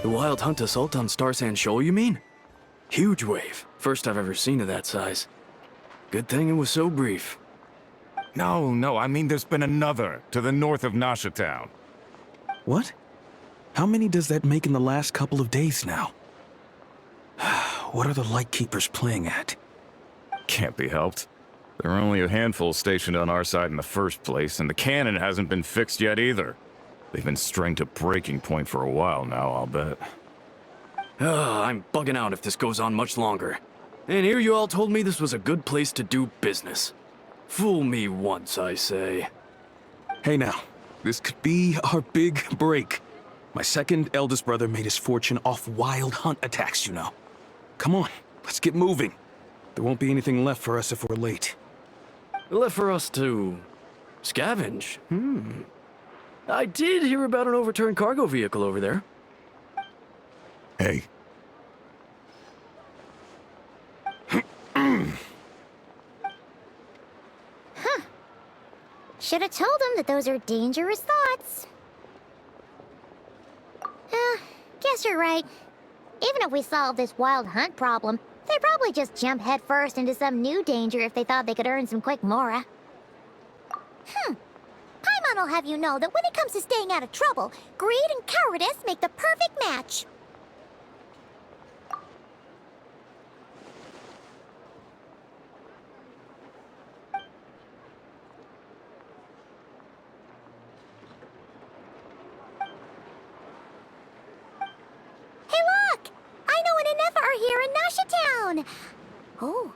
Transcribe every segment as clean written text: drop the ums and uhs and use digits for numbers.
The wild hunt assault on Star Sand Shoal, you mean? Huge wave. First I've ever seen of that size. Good thing it was so brief. No, I mean there's been another to the north of Nasha Town. What? How many does that make in the last couple of days now? What are the Lightkeepers playing at? Can't be helped. There are only a handful stationed on our side in the first place, and the cannon hasn't been fixed yet either. They've been strained to breaking point for a while now, I'll bet. I'm bugging out if this goes on much longer. And here you all told me this was a good place to do business. Fool me once, I say. Hey now, this could be our big break. My second eldest brother made his fortune off wild hunt attacks, you know. Come on, let's get moving. There won't be anything left for us if we're late. Left for us to scavenge? I did hear about an overturned cargo vehicle over there. Hey. Should have told him that those are dangerous thoughts. Guess you're right. Even if we solve this wild hunt problem, they'd probably just jump headfirst into some new danger if they thought they could earn some quick mora. Paimon will have you know that when it comes to staying out of trouble, greed and cowardice make the perfect match. Oh,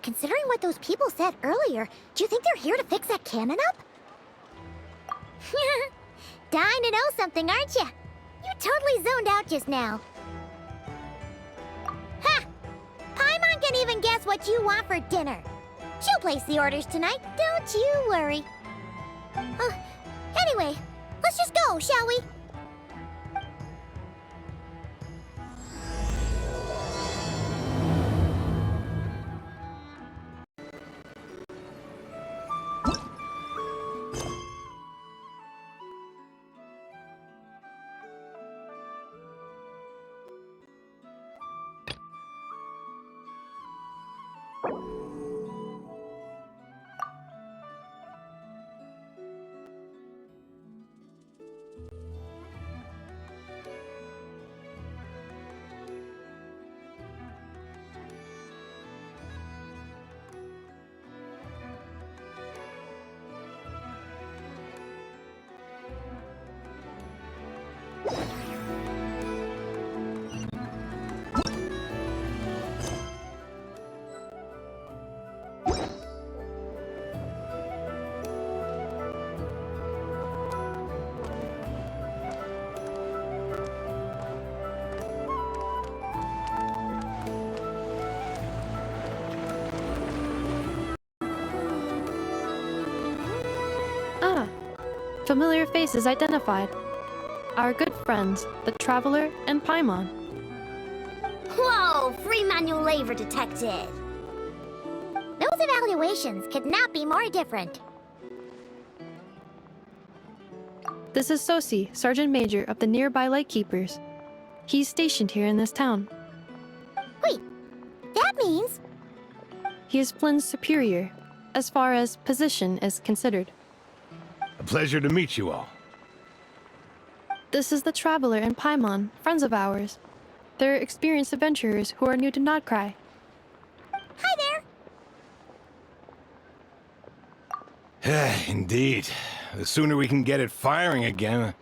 considering what those people said earlier, do you think they're here to fix that cannon up? Dying to know something, aren't you? You totally zoned out just now. Ha! Paimon can even guess what you want for dinner. She'll place the orders tonight, don't you worry. Anyway, let's just go, shall we? Familiar faces identified. Our good friends, the Traveler and Paimon. Whoa, free manual labor detected. Those evaluations could not be more different. This is Sosi, Sergeant Major of the nearby Lightkeepers. He's stationed here in this town. Wait, that means... He is Flynn's superior, as far as position is considered. A pleasure to meet you all. This is the Traveler and Paimon, friends of ours. They're experienced adventurers who are new to Nod-krai. Hi there! Indeed. The sooner we can get it firing again,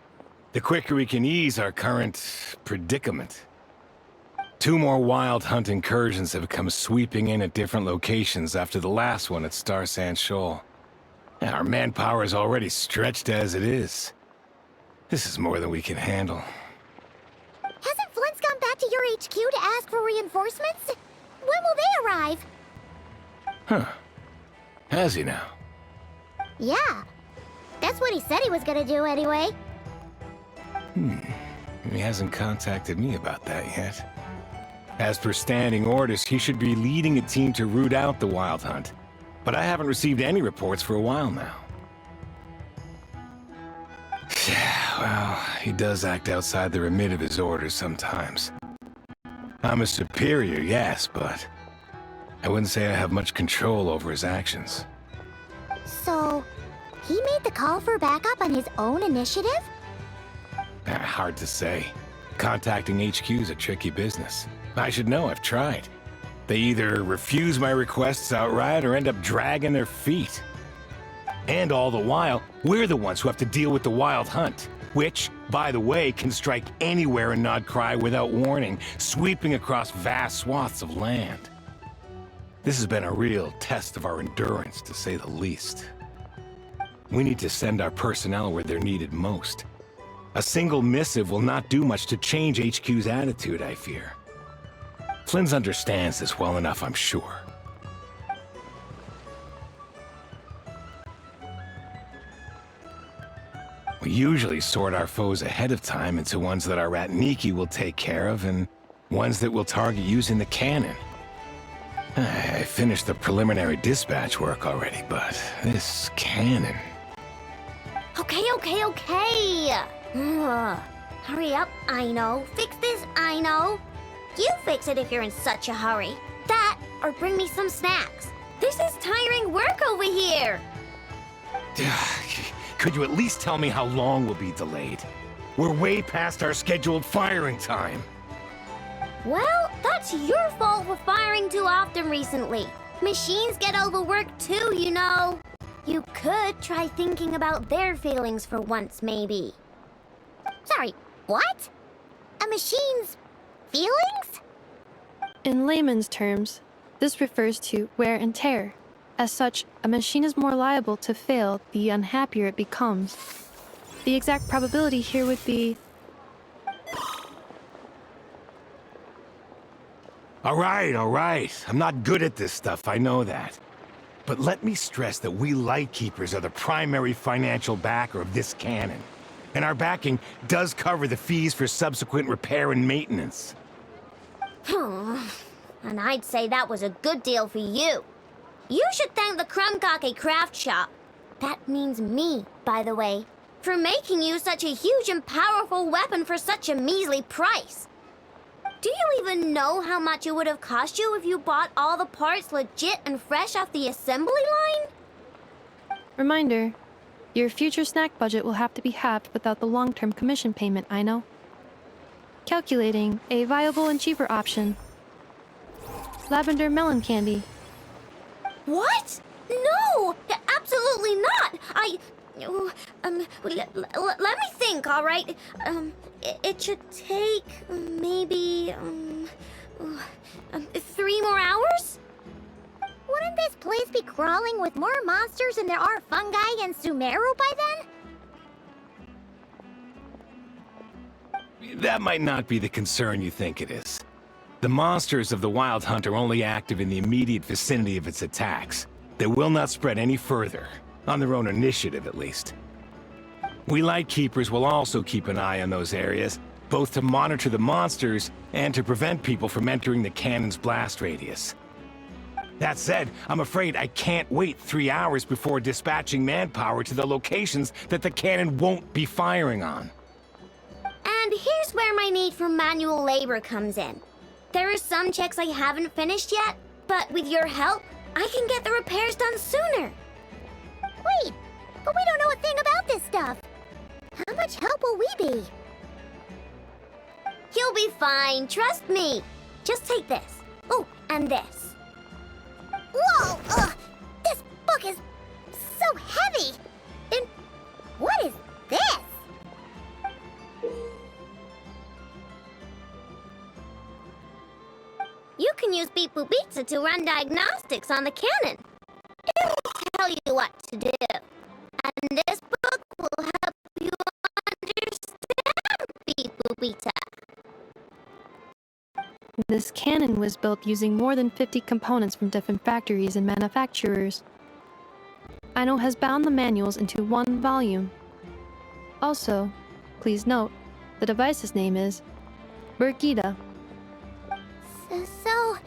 the quicker we can ease our current predicament. 2 more wild hunt incursions have come sweeping in at different locations after the last one at Star Sand Shoal. And our manpower is already stretched as it is. This is more than we can handle. Hasn't Flint's gone back to your HQ to ask for reinforcements? When will they arrive? Huh. Has he now? Yeah. That's what he said he was gonna do anyway. He hasn't contacted me about that yet. As per standing orders, he should be leading a team to root out the wild hunt. But I haven't received any reports for a while now. Well, he does act outside the remit of his orders sometimes. I'm a superior, yes, but I wouldn't say I have much control over his actions. So, he made the call for backup on his own initiative? Hard to say. Contacting HQ is a tricky business. I should know, I've tried. They either refuse my requests outright or end up dragging their feet. And all the while, we're the ones who have to deal with the Wild Hunt, which, by the way, can strike anywhere in Nod-krai without warning, sweeping across vast swaths of land. This has been a real test of our endurance, to say the least. We need to send our personnel where they're needed most. A single missive will not do much to change HQ's attitude, I fear. Flynn's understands this well enough, I'm sure. We usually sort our foes ahead of time into ones that our Ratniki will take care of and ones that we'll target using the cannon. I finished the preliminary dispatch work already, but this cannon... Okay. Hurry up, I know. Fix this, I know. You fix it if you're in such a hurry. That, or bring me some snacks. This is tiring work over here. Could you at least tell me how long we'll be delayed? We're way past our scheduled firing time. Well, that's your fault for firing too often recently. Machines get overworked too, you know. You could try thinking about their feelings for once, maybe. Sorry, what? A machine's feelings? In layman's terms, this refers to wear and tear. As such, a machine is more liable to fail the unhappier it becomes. The exact probability here would be... All right. I'm not good at this stuff, I know that. But let me stress that we Lightkeepers are the primary financial backer of this cannon. And our backing does cover the fees for subsequent repair and maintenance. And I'd say that was a good deal for you. You should thank the Krumkake craft shop. That means me, by the way, for making you such a huge and powerful weapon for such a measly price. Do you even know how much it would have cost you if you bought all the parts legit and fresh off the assembly line? Reminder, your future snack budget will have to be halved without the long-term commission payment, I know. Calculating a viable and cheaper option. Lavender melon candy. What? No! Absolutely not! Let me think, all right? It should take maybe 3 more hours? Wouldn't this place be crawling with more monsters than there are fungi and Sumeru by then? That might not be the concern you think it is. The monsters of the Wild Hunt are only active in the immediate vicinity of its attacks. They will not spread any further, on their own initiative at least. We Lightkeepers will also keep an eye on those areas, both to monitor the monsters and to prevent people from entering the cannon's blast radius. That said, I'm afraid I can't wait 3 hours before dispatching manpower to the locations that the cannon won't be firing on. And here's where my need for manual labor comes in. There are some checks I haven't finished yet, but with your help, I can get the repairs done sooner. Wait, but we don't know a thing about this stuff. How much help will we be? You'll be fine, trust me. Just take this. Oh, and this. Whoa! This book is so heavy! And what is this? You can use Beep Boop Pizza to run diagnostics on the cannon. It'll tell you what to do. And this book will help you understand Beep Boop Pizza. This cannon was built using more than 50 components from different factories and manufacturers. Aino has bound the manuals into one volume. Also, please note, the device's name is Bergida. So,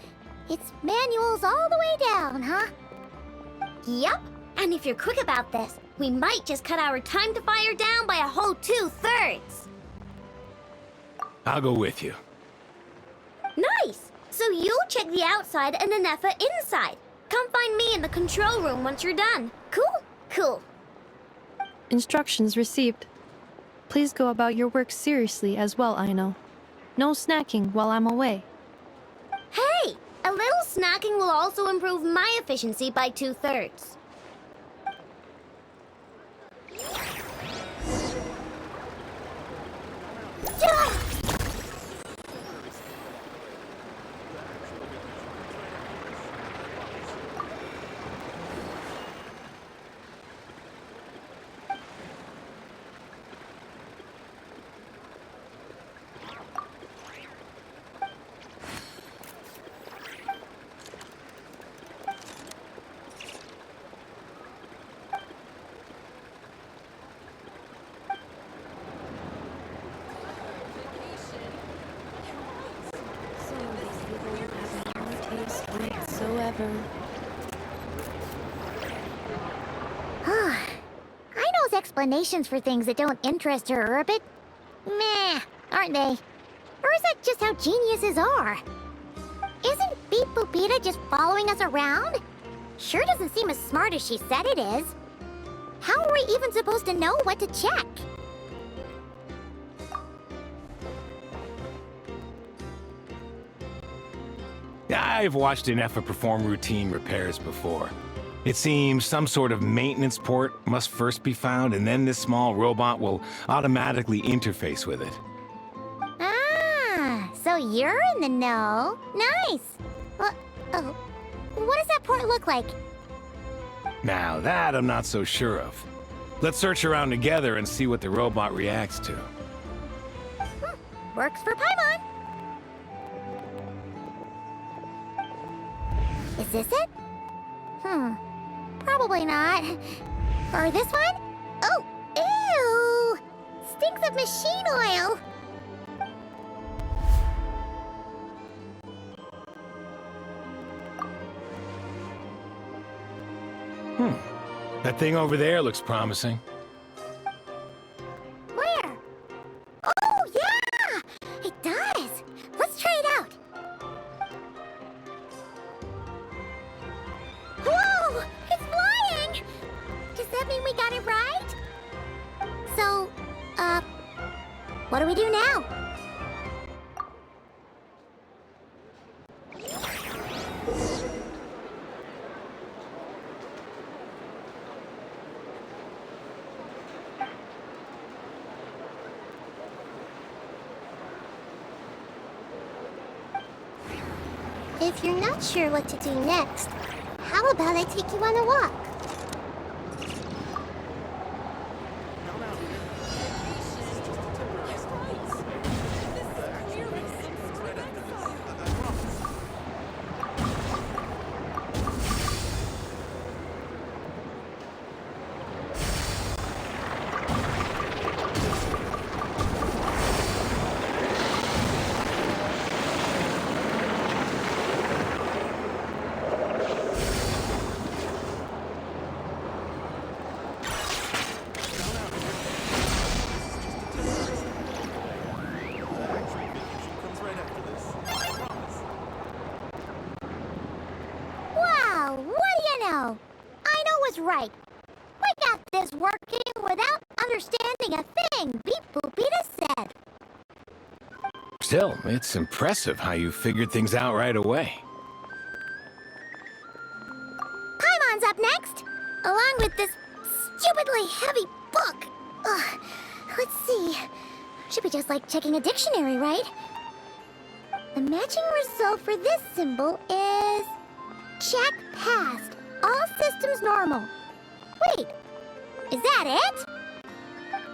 it's manuals all the way down, huh? Yup, and if you're quick about this, we might just cut our time to fire down by a whole 2/3. I'll go with you. Nice! So you'll check the outside and Anefa inside. Come find me in the control room once you're done. Cool? Cool. Instructions received. Please go about your work seriously as well, Aino. No snacking while I'm away. Hey! A little snacking will also improve my efficiency by 2/3. Ino's explanations for things that don't interest her are a bit meh, aren't they? Or is that just how geniuses are? Isn't Beep Boopita just following us around? Sure doesn't seem as smart as she said it is. How are we even supposed to know what to check? I've watched Anefa perform routine repairs before. It seems some sort of maintenance port must first be found, and then this small robot will automatically interface with it. Ah, so you're in the know. Nice. What does that port look like? Now that I'm not so sure of. Let's search around together and see what the robot reacts to. Works for Paimon. Is this it? Probably not. Or this one? Oh, ew! Stinks of machine oil. That thing over there looks promising. Where? Oh, yeah! It does! Let's try it out. Whoa! It's flying! Does that mean we got it right? So, what do we do now? If you're not sure what to do next, how about I take you on a walk? Right. We got this working without understanding a thing Beep Boopita said. Still, it's impressive how you figured things out right away. Paimon's up next, along with this stupidly heavy book. Ugh. Let's see. Should be just like checking a dictionary, right? The matching result for this symbol is... check passed. All systems normal. Wait, is that it?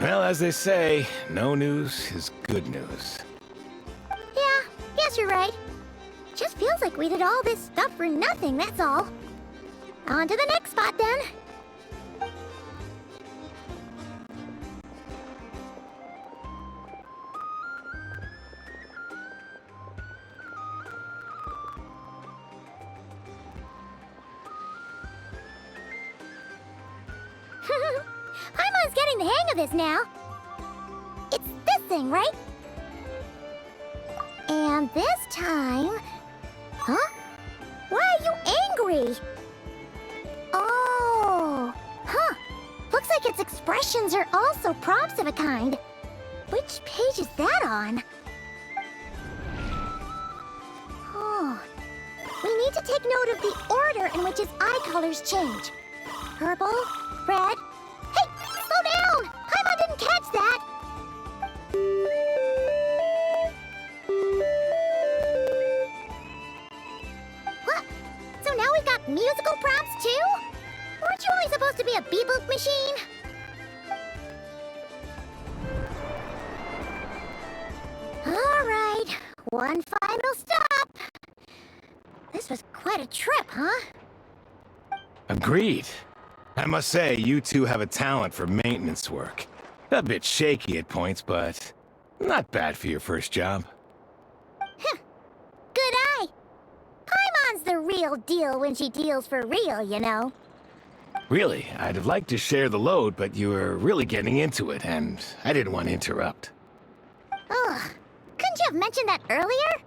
Well, as they say, no news is good news. Yeah, guess you're right. Just feels like we did all this stuff for nothing, that's all. On to the next spot, then. Paimon's getting the hang of this now. It's this thing, right? And this time... Huh? Why are you angry? Oh... Huh. Looks like its expressions are also prompts of a kind. Which page is that on? Oh... We need to take note of the order in which his eye colors change. Purple, red... Hey! Slow down! Paimon didn't catch that! What? So now we've got musical prompts too? Weren't you only supposed to be a beatbook machine? Alright, one final stop. This was quite a trip, huh? Agreed. I must say, you two have a talent for maintenance work. A bit shaky at points, but not bad for your first job. Good eye. Paimon's the real deal when she deals for real, you know. Really, I'd have liked to share the load, but you were really getting into it, and I didn't want to interrupt. Ugh. Couldn't you have mentioned that earlier?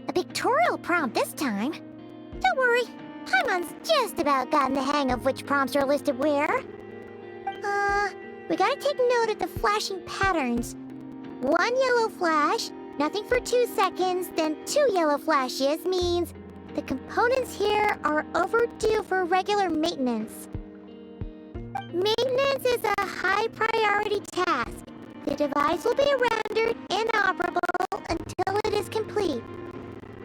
A pictorial prompt this time. Don't worry, Paimon's just about gotten the hang of which prompts are listed where. We gotta take note of the flashing patterns. One yellow flash, nothing for 2 seconds, then 2 yellow flashes means the components here are overdue for regular maintenance. Maintenance is a high priority task. The device will be rendered inoperable until it is complete.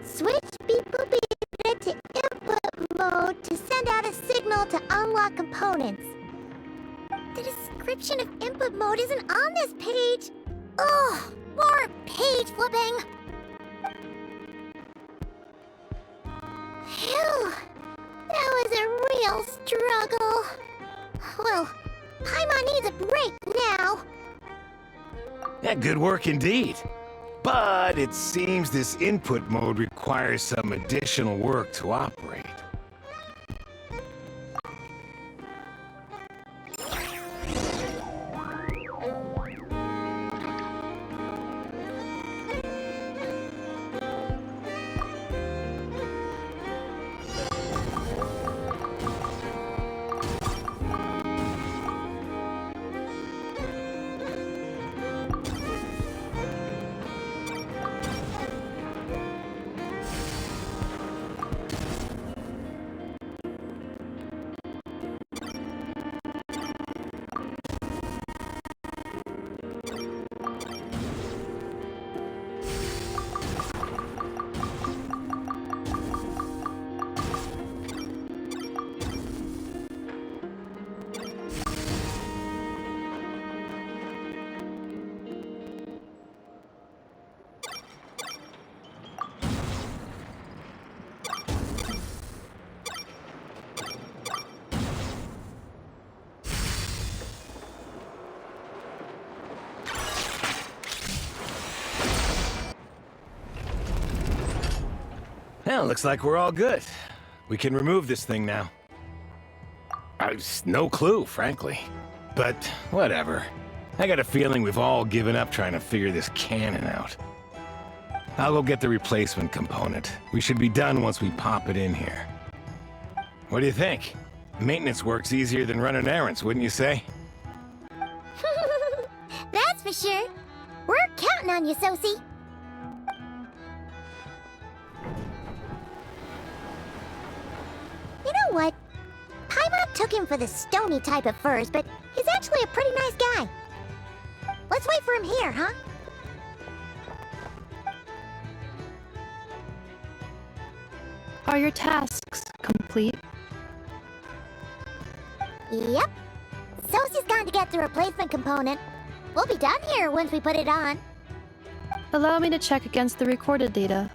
Switch beep boop beep to input mode to send out a signal to unlock components. The description of input mode isn't on this page. Ugh, more page flipping. Phew, that was a real struggle. Well, Paimon needs a break now. Yeah, good work indeed. But it seems this input mode requires some additional work to operate. Well, looks like we're all good. We can remove this thing now. I've no clue, frankly. But whatever. I got a feeling we've all given up trying to figure this cannon out. I'll go get the replacement component. We should be done once we pop it in here. What do you think? Maintenance work's easier than running errands, wouldn't you say? sure. We're counting on you, Sosie. You know what? Paimon took him for the stony type at first, but he's actually a pretty nice guy. Let's wait for him here, huh? Are your tasks complete? Yep. Sosie's gone to get the replacement component. We'll be done here once we put it on. Allow me to check against the recorded data.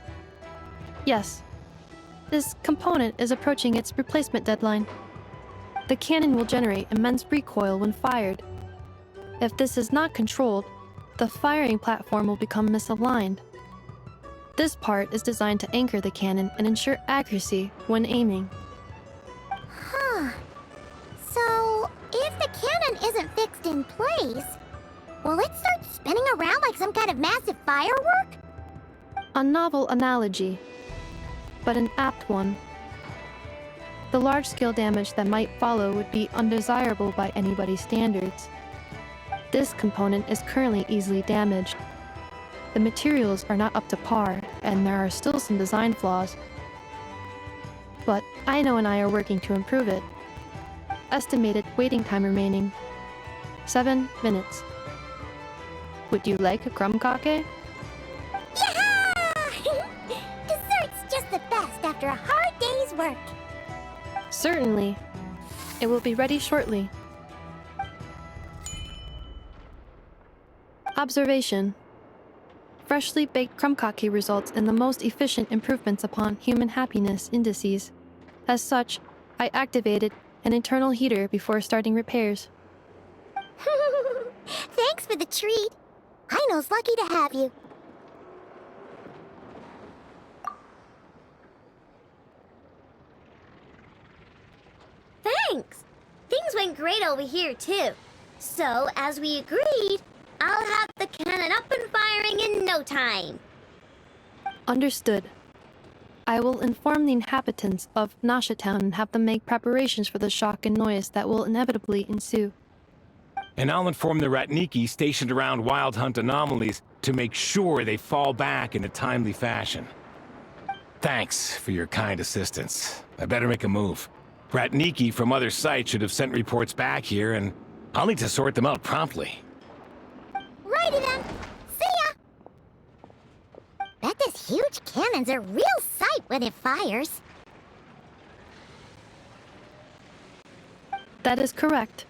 Yes. This component is approaching its replacement deadline. The cannon will generate immense recoil when fired. If this is not controlled, the firing platform will become misaligned. This part is designed to anchor the cannon and ensure accuracy when aiming. Huh. So, if the cannon isn't fixed in place, will it start spinning around like some kind of massive firework? A novel analogy, but an apt one. The large-scale damage that might follow would be undesirable by anybody's standards. This component is currently easily damaged. The materials are not up to par, and there are still some design flaws. But Aino and I are working to improve it. Estimated waiting time remaining: 7 minutes. Would you like a crumb cake? Yeah! Dessert's just the best after a hard day's work. Certainly. It will be ready shortly. Observation. Freshly baked crumb cake results in the most efficient improvements upon human happiness indices. As such, I activated an internal heater before starting repairs. Thanks for the treat. Aino's lucky to have you. Thanks! Things went great over here, too. So, as we agreed, I'll have the cannon up and firing in no time. Understood. I will inform the inhabitants of Nasha Town and have them make preparations for the shock and noise that will inevitably ensue. And I'll inform the Ratniki stationed around Wild Hunt anomalies to make sure they fall back in a timely fashion. Thanks for your kind assistance. I better make a move. Ratniki from other sites should have sent reports back here, and I'll need to sort them out promptly. Righty then. See ya! Bet this huge cannon's a real sight when it fires. That is correct.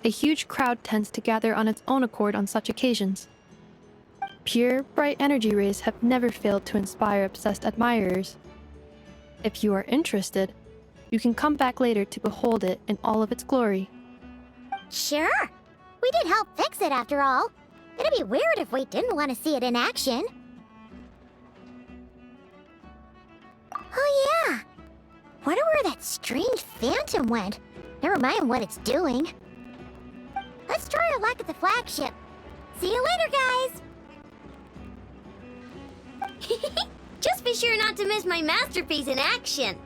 A huge crowd tends to gather on its own accord on such occasions. Pure, bright energy rays have never failed to inspire obsessed admirers. If you are interested, you can come back later to behold it in all of its glory. Sure. We did help fix it after all. It'd be weird if we didn't want to see it in action. Oh yeah. Wonder where that strange phantom went. Never mind what it's doing. Let's try our luck at the flagship. See you later, guys! Just be sure not to miss my masterpiece in action.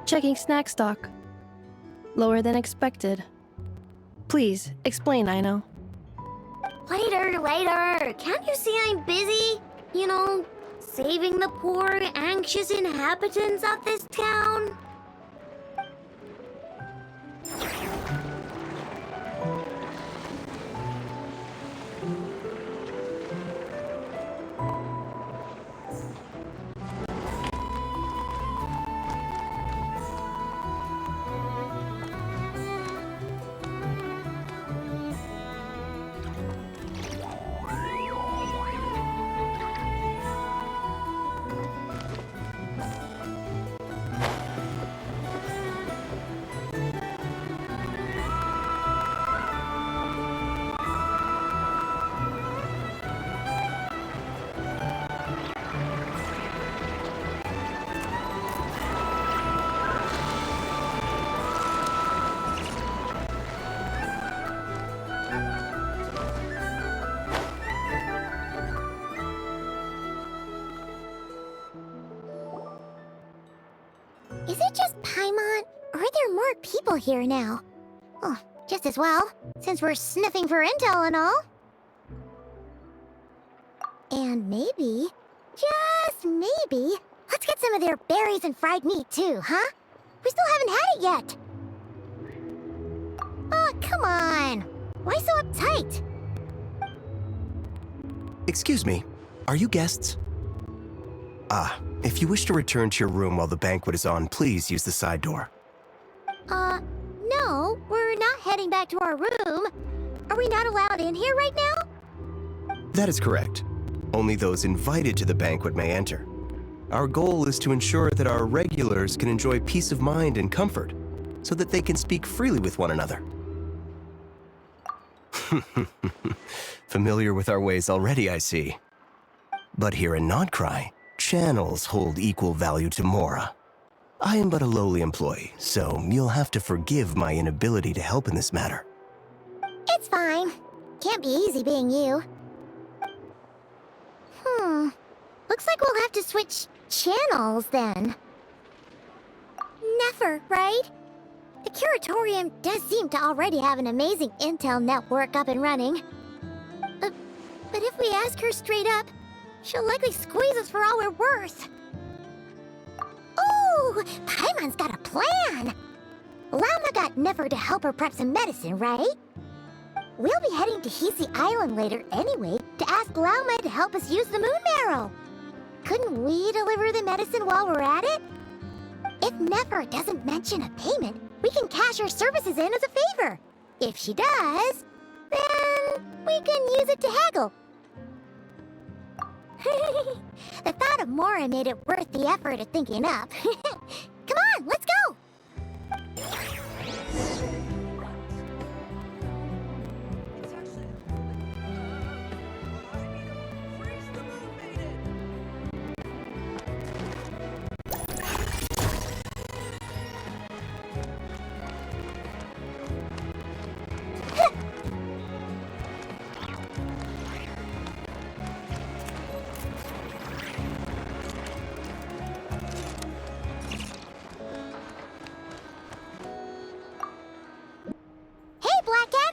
Checking snack stock. Lower than expected. Please, explain, Aino. Later. Can't you see I'm busy? You know, saving the poor, anxious inhabitants of this town? people here now. Oh, just as well, since we're sniffing for intel and all. And maybe, just maybe, let's get some of their berries and fried meat too, huh? We still haven't had it yet. Oh, come on. Why so uptight? Excuse me, are you guests? If you wish to return to your room while the banquet is on, please use the side door. No, we're not heading back to our room. Are we not allowed in here right now? That is correct. Only those invited to the banquet may enter. Our goal is to ensure that our regulars can enjoy peace of mind and comfort, so that they can speak freely with one another. Familiar with our ways already, I see. But here in Nod-krai, channels hold equal value to Mora. I am but a lowly employee, so you'll have to forgive my inability to help in this matter. It's fine. Can't be easy being you. Looks like we'll have to switch channels then. Never, right? The Curatorium does seem to already have an amazing intel network up and running. But if we ask her straight up, she'll likely squeeze us for all we're worth. Ooh, Paimon's got a plan! Llama got Nefer to help her prep some medicine, right? We'll be heading to Hisi Island later anyway to ask Llama to help us use the moon marrow. Couldn't we deliver the medicine while we're at it? If Nefer doesn't mention a payment, we can cash her services in as a favor. If she does, then we can use it to haggle. The thought of Mora made it worth the effort of thinking up. Come on, let's go!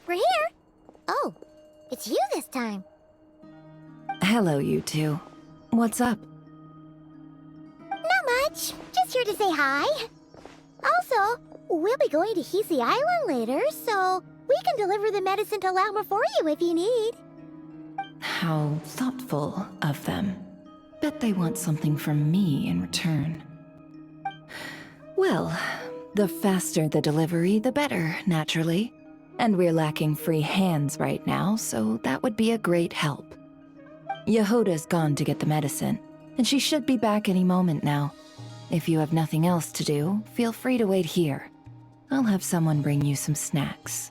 We're here! Oh, it's you this time. Hello, you two. What's up? Not much. Just here to say hi. Also, we'll be going to Hisi Island later, so we can deliver the medicine to Lauma for you if you need. How thoughtful of them. Bet they want something from me in return. Well, the faster the delivery, the better, naturally. And we're lacking free hands right now, so that would be a great help. Yehoda's gone to get the medicine, and she should be back any moment now. If you have nothing else to do, feel free to wait here. I'll have someone bring you some snacks.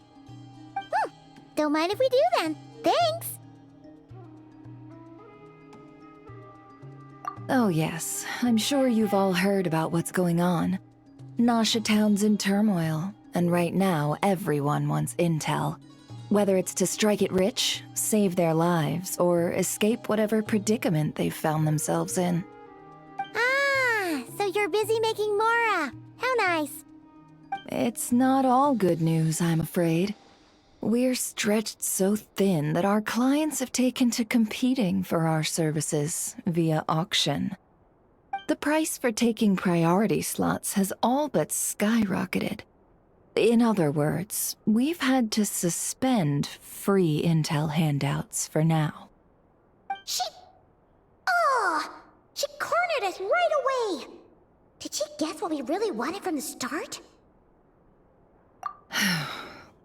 Don't mind if we do then. Thanks! Oh yes, I'm sure you've all heard about what's going on. Nasha Town's in turmoil. And right now, everyone wants intel. Whether it's to strike it rich, save their lives, or escape whatever predicament they've found themselves in. Ah, so you're busy making Mora. How nice. It's not all good news, I'm afraid. We're stretched so thin that our clients have taken to competing for our services via auction. The price for taking priority slots has all but skyrocketed. In other words, we've had to suspend free intel handouts for now. She cornered us right away! Did she guess what we really wanted from the start?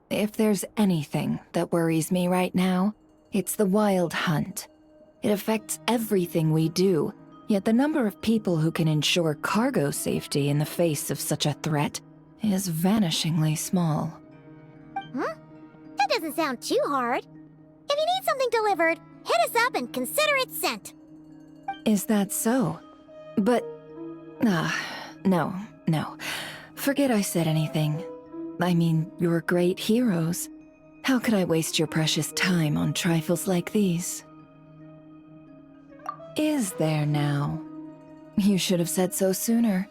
If there's anything that worries me right now, it's the wild hunt. It affects everything we do, yet the number of people who can ensure cargo safety in the face of such a threat is vanishingly small. Huh? That doesn't sound too hard. If you need something delivered, hit us up and consider it sent. Is that so? But... no. Forget I said anything. I mean, you're great heroes. How could I waste your precious time on trifles like these? Is there now? You should have said so sooner.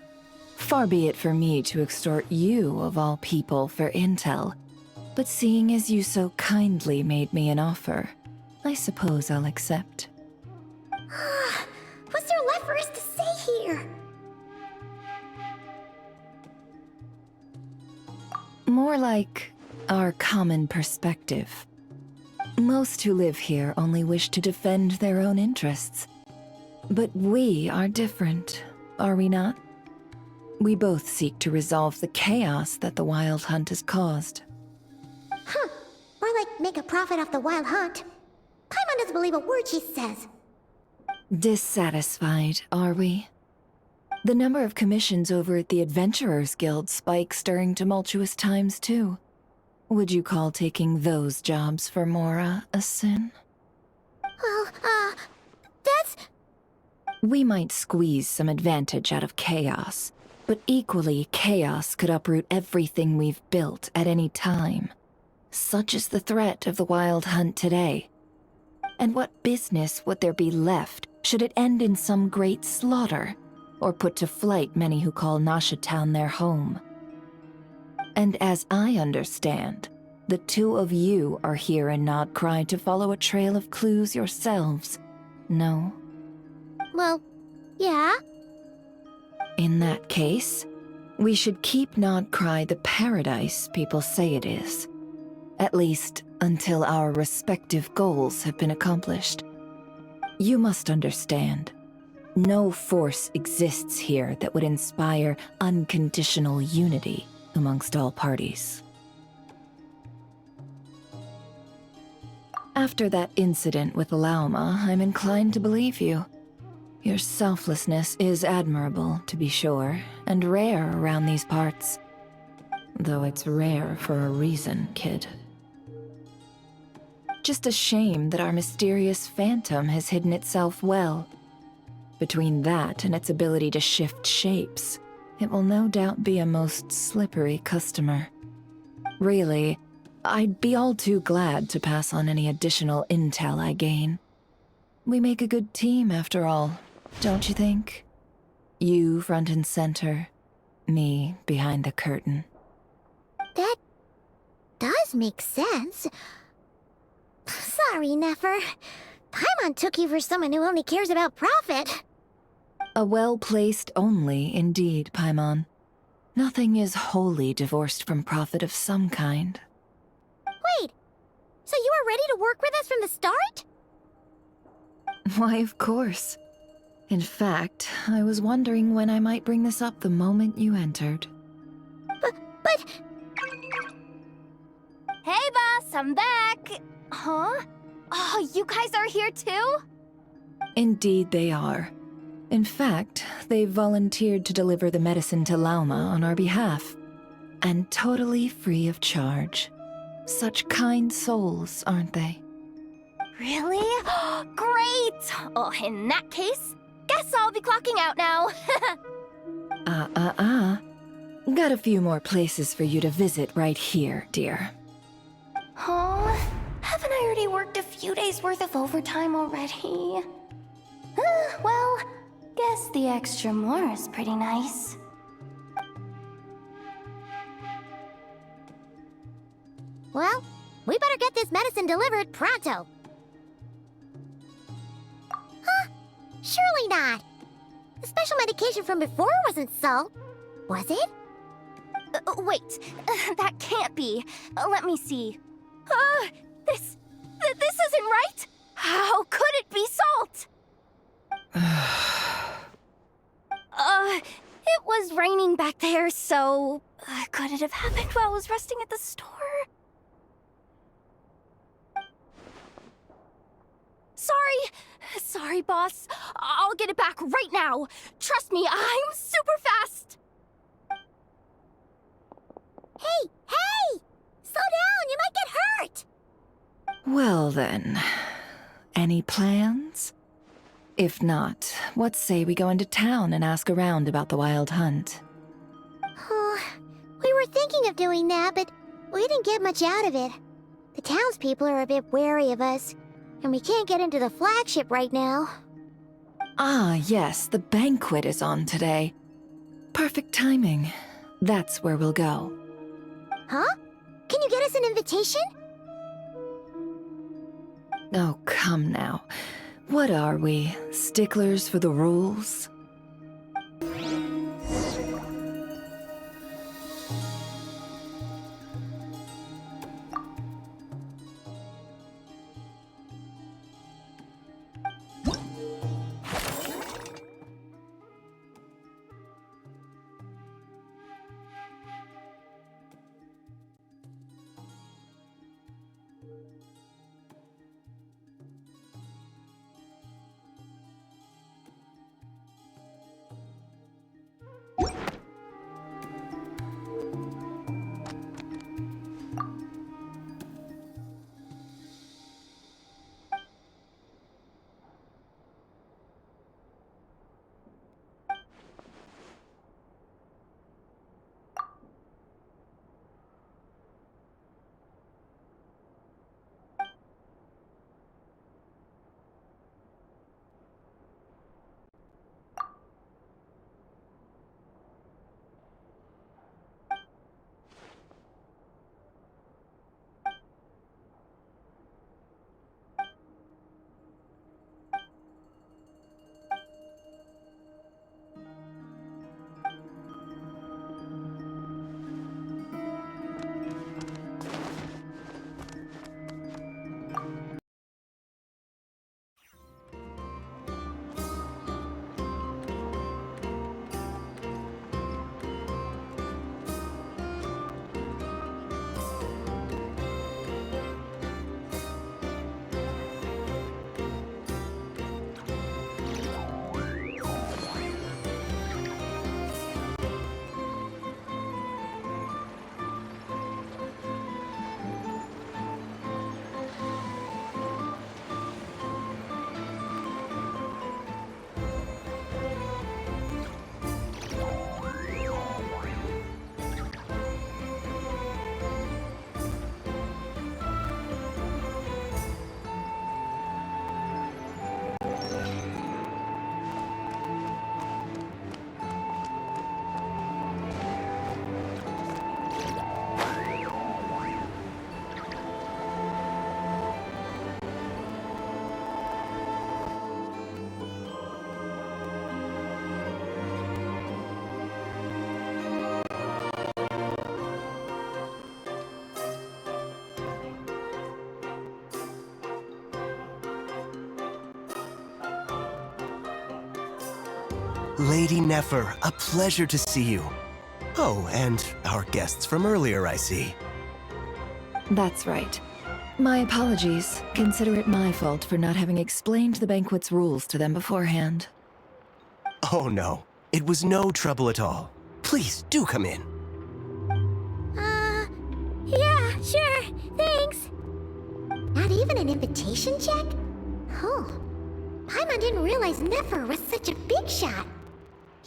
Far be it for me to extort you, of all people, for intel. But seeing as you so kindly made me an offer, I suppose I'll accept. What's there left for us to say here? More like our common perspective. Most who live here only wish to defend their own interests. But we are different, are we not? We both seek to resolve the chaos that the Wild Hunt has caused. Huh. More like make a profit off the Wild Hunt. Paimon doesn't believe a word she says. Dissatisfied, are we? The number of commissions over at the Adventurers Guild spikes during tumultuous times, too. Would you call taking those jobs for Mora a sin? Well, that's... We might squeeze some advantage out of chaos, but equally, chaos could uproot everything we've built at any time. Such is the threat of the Wild Hunt today. And what business would there be left should it end in some great slaughter, or put to flight many who call Nasha Town their home? And as I understand, the two of you are here in Nod-krai to follow a trail of clues yourselves, no? Well, yeah. In that case, we should keep Nod-krai the paradise people say it is. At least, until our respective goals have been accomplished. You must understand, no force exists here that would inspire unconditional unity amongst all parties. After that incident with Lauma, I'm inclined to believe you. Your selflessness is admirable, to be sure, and rare around these parts. Though it's rare for a reason, kid. Just a shame that our mysterious phantom has hidden itself well. Between that and its ability to shift shapes, it will no doubt be a most slippery customer. Really, I'd be all too glad to pass on any additional intel I gain. We make a good team, after all, don't you think? You front and center, me behind the curtain. That does make sense. Sorry, Nefer. Paimon took you for someone who only cares about profit. A well-placed only, indeed, Paimon. Nothing is wholly divorced from profit of some kind. Wait, so you were ready to work with us from the start? Why, of course. In fact, I was wondering when I might bring this up the moment you entered. But... Hey, boss, I'm back! Huh? Oh, you guys are here too? Indeed they are. In fact, they've volunteered to deliver the medicine to Lauma on our behalf. And totally free of charge. Such kind souls, aren't they? Really? Great! Oh, in that case, guess I'll be clocking out now. Got a few more places for you to visit right here, dear. Huh? Haven't I already worked a few days worth of overtime already? Well, guess the extra more is pretty nice. Well, we better get this medicine delivered pronto. Huh? Surely not. The special medication from before wasn't salt, was it? Wait, that can't be. Let me see. This isn't right! How could it be salt? It was raining back there, so... could it have happened while I was resting at the store? Sorry, boss. I'll get it back right now. Trust me, I'm super fast. Hey! Slow down, you might get hurt! Well then, any plans? If not, what say we go into town and ask around about the Wild Hunt? We were thinking of doing that, but we didn't get much out of it. The townspeople are a bit wary of us, and we can't get into the flagship right now. Ah, yes, the banquet is on today. Perfect timing. That's where we'll go. Huh? Can you get us an invitation? Oh, come now. What are we? Sticklers for the rules? Lady Nefer, a pleasure to see you. Oh, and our guests from earlier, I see. That's right. My apologies. Consider it my fault for not having explained the banquet's rules to them beforehand. Oh no, it was no trouble at all. Please, do come in. Yeah, sure, thanks. Not even an invitation check? Oh, Paimon didn't realize Nefer was such a big shot.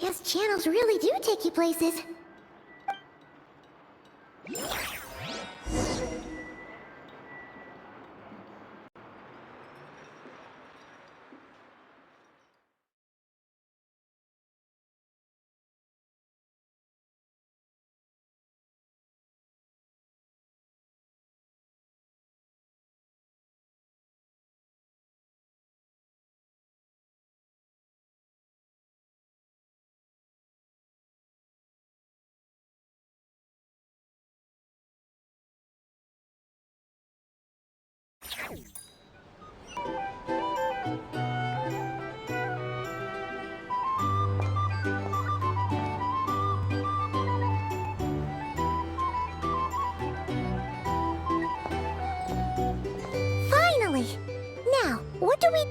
Guess channels really do take you places. Finally! Now, what do we...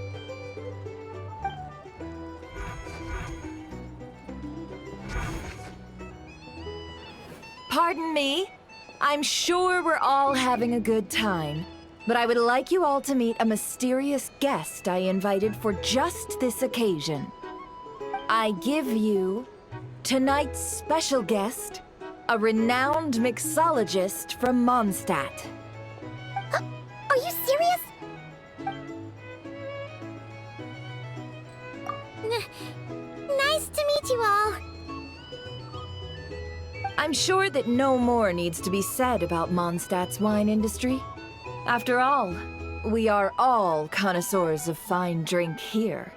Pardon me? I'm sure we're all having a good time, but I would like you all to meet a mysterious guest I invited for just this occasion. I give you tonight's special guest, a renowned mixologist from Mondstadt. Are you serious? Nice to meet you all. I'm sure that no more needs to be said about Mondstadt's wine industry. After all, we are all connoisseurs of fine drink here.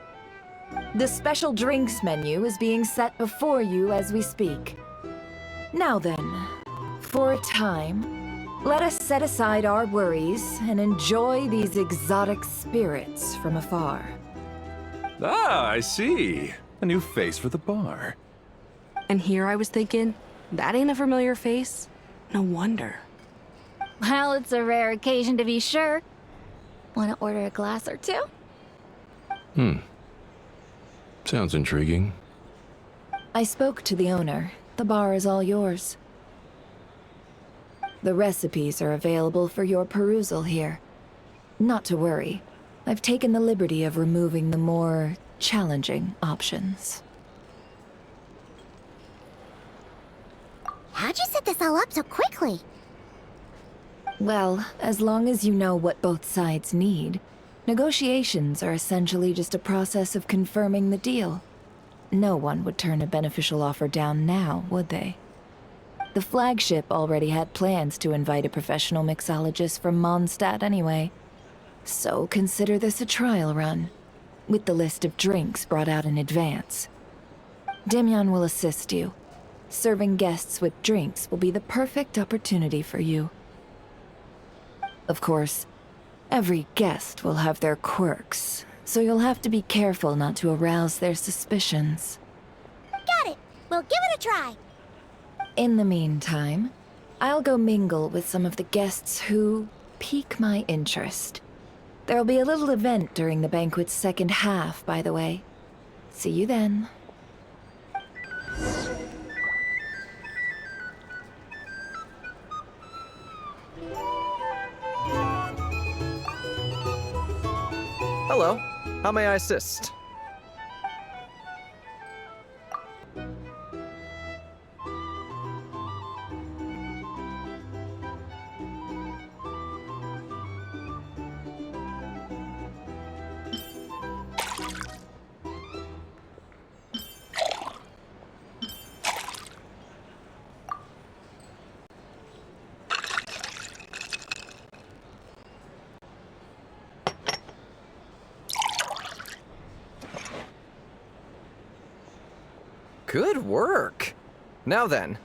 The special drinks menu is being set before you as we speak. Now then, for a time, let us set aside our worries and enjoy these exotic spirits from afar. Ah, I see. A new face for the bar. And here I was thinking, that ain't a familiar face. No wonder. Well, it's a rare occasion to be sure. Want to order a glass or two? Sounds intriguing. I spoke to the owner. The bar is all yours. The recipes are available for your perusal here. Not to worry. I've taken the liberty of removing the more challenging options. How'd you set this all up so quickly? Well, as long as you know what both sides need, negotiations are essentially just a process of confirming the deal. No one would turn a beneficial offer down now, would they? The flagship already had plans to invite a professional mixologist from Mondstadt anyway. So consider this a trial run, with the list of drinks brought out in advance. Demyon will assist you. Serving guests with drinks will be the perfect opportunity for you. Of course, every guest will have their quirks, so you'll have to be careful not to arouse their suspicions. Got it. We'll give it a try. In the meantime, I'll go mingle with some of the guests who pique my interest. There'll be a little event during the banquet's second half, by the way. See you then. Hello. How may I assist? Good work. Now then,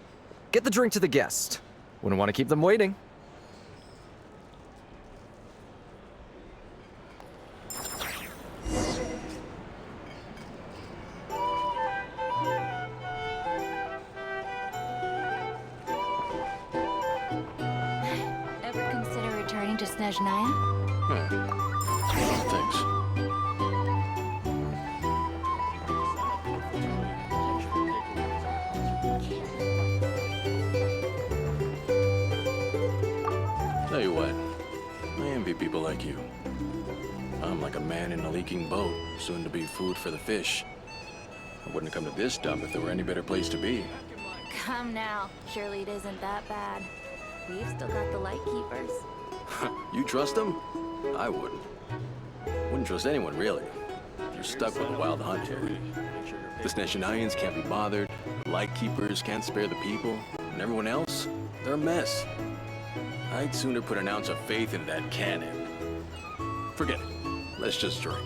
get the drink to the guest. Wouldn't want to keep them waiting. Ever consider returning to Snezhnaya? Thanks. Tell you what, I envy people like you. I'm like a man in a leaking boat, soon to be food for the fish. I wouldn't come to this dump if there were any better place to be. Come now. Surely it isn't that bad. We've still got the light keepers. You trust them? I wouldn't. Wouldn't trust anyone, really. You're stuck with the wild hunt here. The Snezhnayans can't be bothered, the Lightkeepers can't spare the people, and everyone else, they're a mess. I'd sooner put an ounce of faith in that cannon. Forget it. Let's just drink.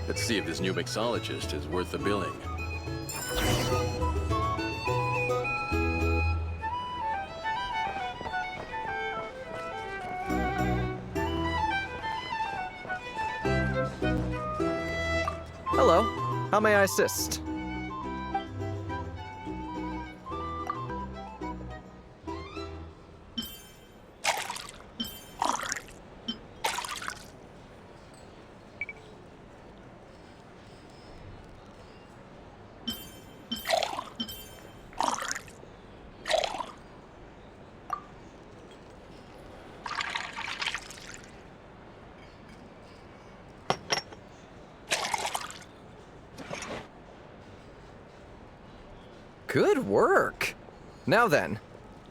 Let's see if this new mixologist is worth the billing. Hello. How may I assist? Good work. Now then,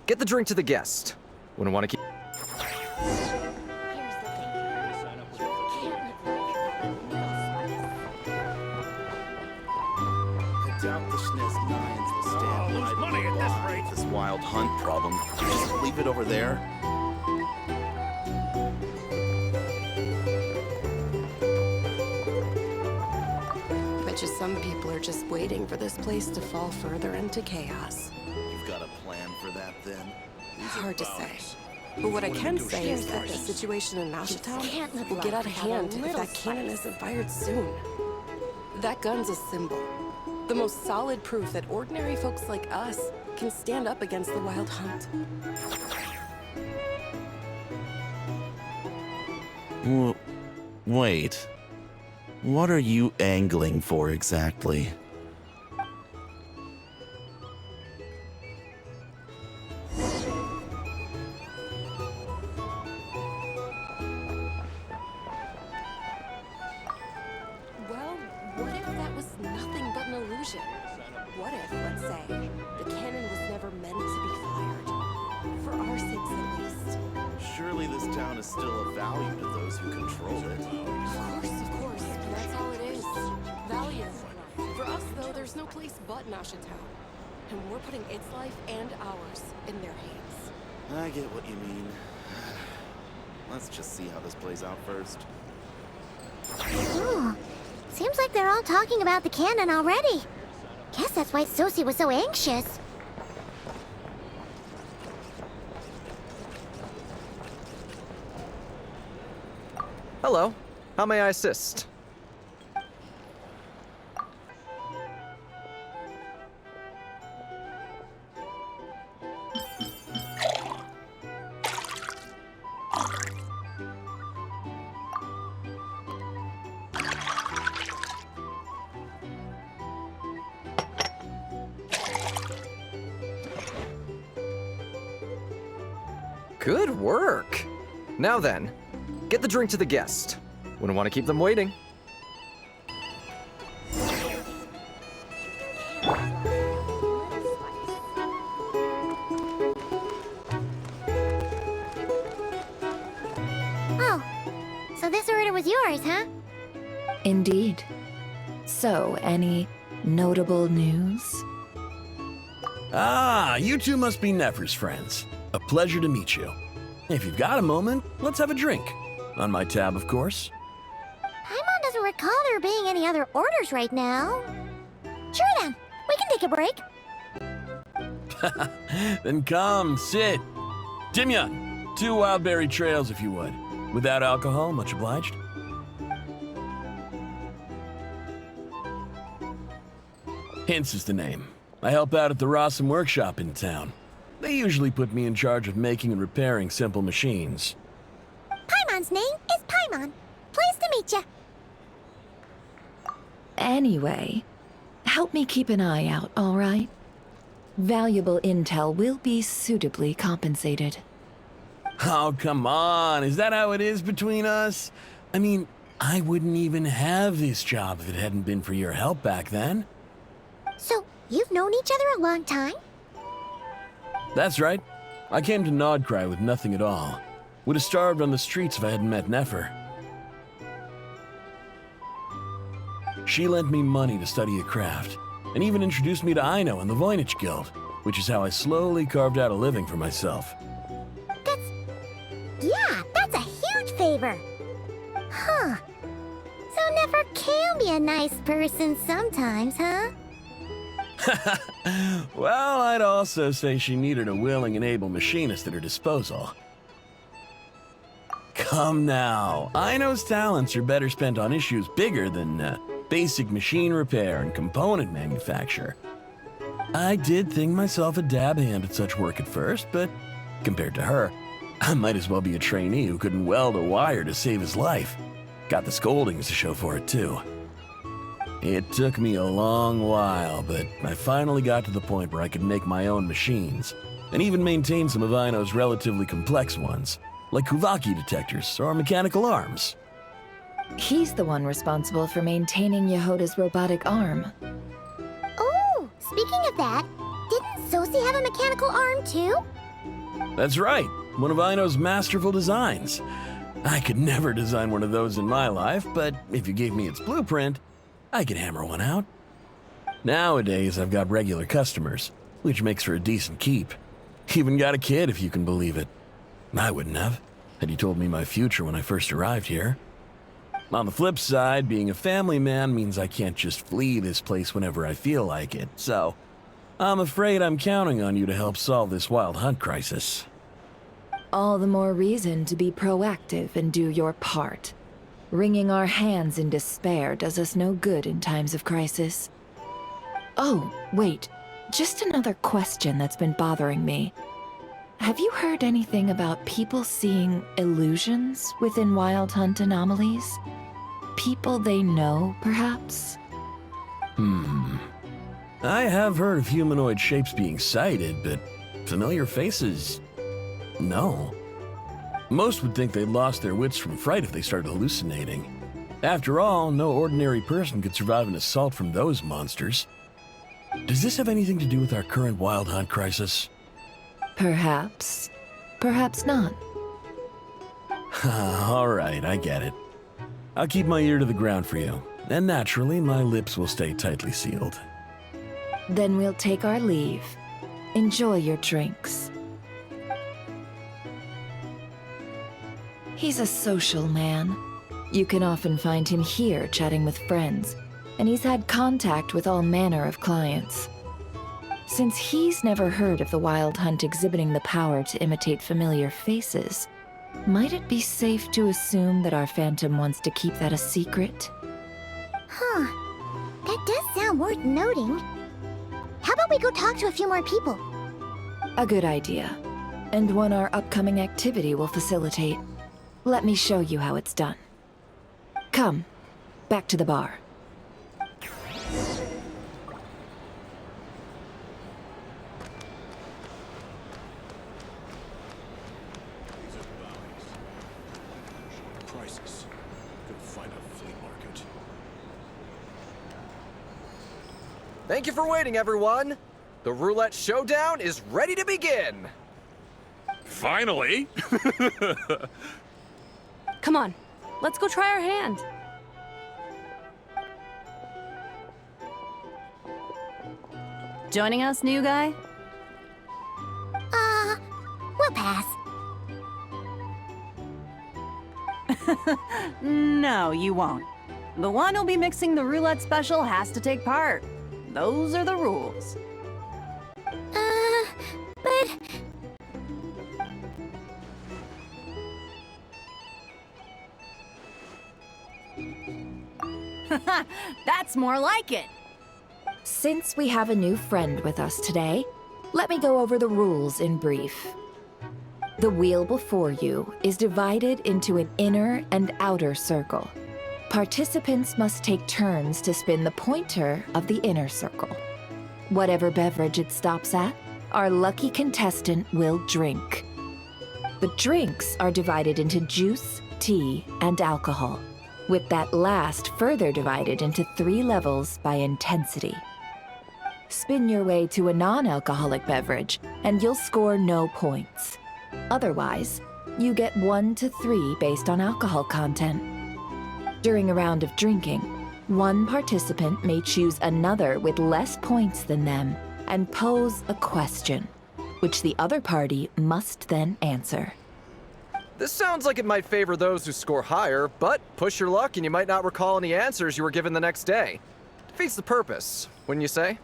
get the drink to the guest. Wouldn't want to keep... I doubt the Snezhnayans will stand by. Lose money at this rate. wild hunt problem, just leave it over there? Bet you some people are just waiting for this place to fall further into chaos. You've got a plan for that, then? Hard to say. But what I can say is that the situation in Mashatown will get out of hand if that cannon isn't fired soon. That gun's a symbol. The most solid proof that ordinary folks like us can stand up against the wild hunt. Wait. What are you angling for exactly? Well, what if that was nothing but an illusion? What if, let's say, the cannon was never meant to be fired? For our sakes, at least. Surely this town is still of value to those who control it. Of course, that's all it is. Value. For us, though, there's no place but Mashatown. And we're putting its life and ours in their hands. I get what you mean. Let's just see how this plays out first. Oh, seems like they're all talking about the cannon already. Guess that's why Sosie was so anxious. Hello. How may I assist? Good work. Now then, get the drink to the guest. Wouldn't want to keep them waiting. Oh, so this order was yours, huh? Indeed. So, any notable news? Ah, you two must be Nefer's friends. A pleasure to meet you. If you've got a moment, let's have a drink. On my tab, of course. Paimon doesn't recall there being any other orders right now. Sure then, we can take a break. Then come, sit. Dimyun, 2 wildberry trails if you would. Without alcohol, much obliged. Hints is the name. I help out at the Rossum workshop in town. They usually put me in charge of making and repairing simple machines. Paimon's name is Paimon. Pleased to meet ya. Anyway, help me keep an eye out, all right? Valuable intel will be suitably compensated. Oh, come on. Is that how it is between us? I mean, I wouldn't even have this job if it hadn't been for your help back then. So, you've known each other a long time? That's right. I came to Nod-krai with nothing at all. Would have starved on the streets if I hadn't met Nefer. She lent me money to study a craft, and even introduced me to Aino and the Voynich Guild, which is how I slowly carved out a living for myself. That's a huge favor. Huh. So Nefer can be a nice person sometimes, huh? Well, I'd also say she needed a willing and able machinist at her disposal. Come now, Aino's talents are better spent on issues bigger than basic machine repair and component manufacture. I did think myself a dab hand at such work at first, but compared to her, I might as well be a trainee who couldn't weld a wire to save his life. Got the scoldings to show for it, too. It took me a long while, but I finally got to the point where I could make my own machines, and even maintain some of Aino's relatively complex ones, like Kuvaki detectors or mechanical arms. He's the one responsible for maintaining Yehoda's robotic arm. Oh, speaking of that, didn't Sosie have a mechanical arm too? That's right, one of Aino's masterful designs. I could never design one of those in my life, but if you gave me its blueprint, I could hammer one out. Nowadays, I've got regular customers, which makes for a decent keep. Even got a kid, if you can believe it. I wouldn't have, had you told me my future when I first arrived here. On the flip side, being a family man means I can't just flee this place whenever I feel like it, so I'm afraid I'm counting on you to help solve this wild hunt crisis. All the more reason to be proactive and do your part. Wringing our hands in despair does us no good in times of crisis. Oh, wait. Just another question that's been bothering me. Have you heard anything about people seeing illusions within wild hunt anomalies? People they know, perhaps? I have heard of humanoid shapes being sighted, but familiar faces? No. Most would think they'd lost their wits from fright if they started hallucinating. After all, no ordinary person could survive an assault from those monsters. Does this have anything to do with our current wild hunt crisis? Perhaps. Perhaps not. All right, I get it. I'll keep my ear to the ground for you, and naturally, my lips will stay tightly sealed. Then we'll take our leave. Enjoy your drinks. He's a social man. You can often find him here chatting with friends, and he's had contact with all manner of clients. Since he's never heard of the wild hunt exhibiting the power to imitate familiar faces, might it be safe to assume that our phantom wants to keep that a secret? Huh. That does sound worth noting. How about we go talk to a few more people? A good idea, and one our upcoming activity will facilitate. Let me show you how it's done. Come, back to the bar. Prices. Could find a flea market. Thank you for waiting, everyone. The roulette showdown is ready to begin. Finally! Come on, let's go try our hand. Joining us, new guy? We'll pass. No, you won't. The one who'll be mixing the roulette special has to take part. Those are the rules. But... That's more like it. Since we have a new friend with us today, let me go over the rules in brief. The wheel before you is divided into an inner and outer circle. Participants must take turns to spin the pointer of the inner circle. Whatever beverage it stops at, our lucky contestant will drink. The drinks are divided into juice, tea, and alcohol, with that last further divided into 3 levels by intensity. Spin your way to a non-alcoholic beverage, and you'll score no points. Otherwise, you get 1 to 3 based on alcohol content. During a round of drinking, one participant may choose another with less points than them and pose a question, which the other party must then answer. This sounds like it might favor those who score higher, but push your luck and you might not recall any answers you were given the next day. Defeats the purpose, wouldn't you say?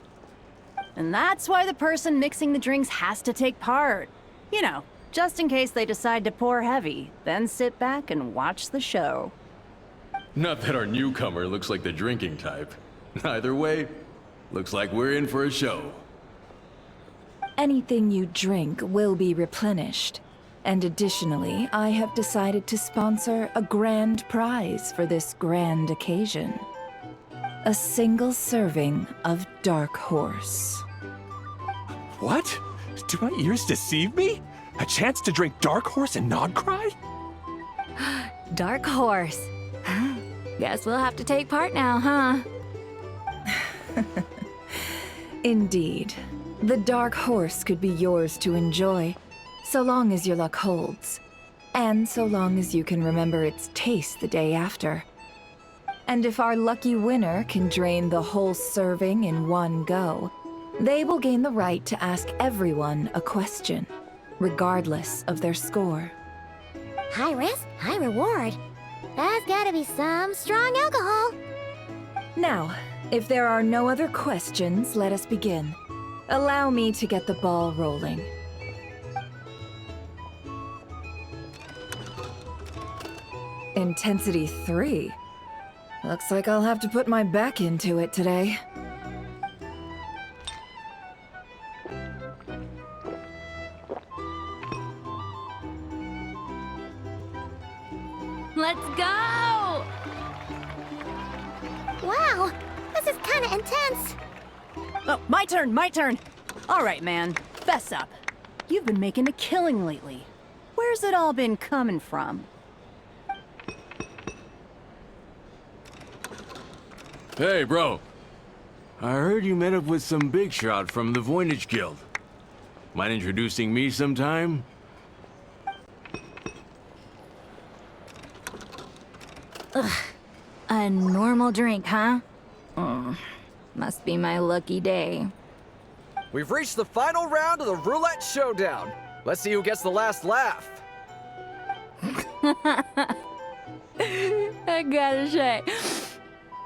And that's why the person mixing the drinks has to take part. You know, just in case they decide to pour heavy, then sit back and watch the show. Not that our newcomer looks like the drinking type. Either way, looks like we're in for a show. Anything you drink will be replenished. And additionally, I have decided to sponsor a grand prize for this grand occasion. A single serving of Dark Horse. What? Do my ears deceive me? A chance to drink Dark Horse and Nod-krai? Dark Horse. Guess we'll have to take part now, huh? Indeed. The Dark Horse could be yours to enjoy, so long as your luck holds. And so long as you can remember its taste the day after. And if our lucky winner can drain the whole serving in one go, They will gain the right to ask everyone a question, regardless of their score. High risk, high reward. That's gotta be some strong alcohol. Now, if there are no other questions, let us begin. Allow me to get the ball rolling. Intensity 3. Looks like I'll have to put my back into it today. Let's go! Wow, this is kinda intense. Oh, my turn, my turn. All right, man, fess up. You've been making a killing lately. Where's it all been coming from? Hey, bro. I heard you met up with some big shot from the Voynich Guild. Mind introducing me sometime? Ugh. A normal drink, huh? Must be my lucky day. We've reached the final round of the roulette showdown. Let's see who gets the last laugh. I gotta say,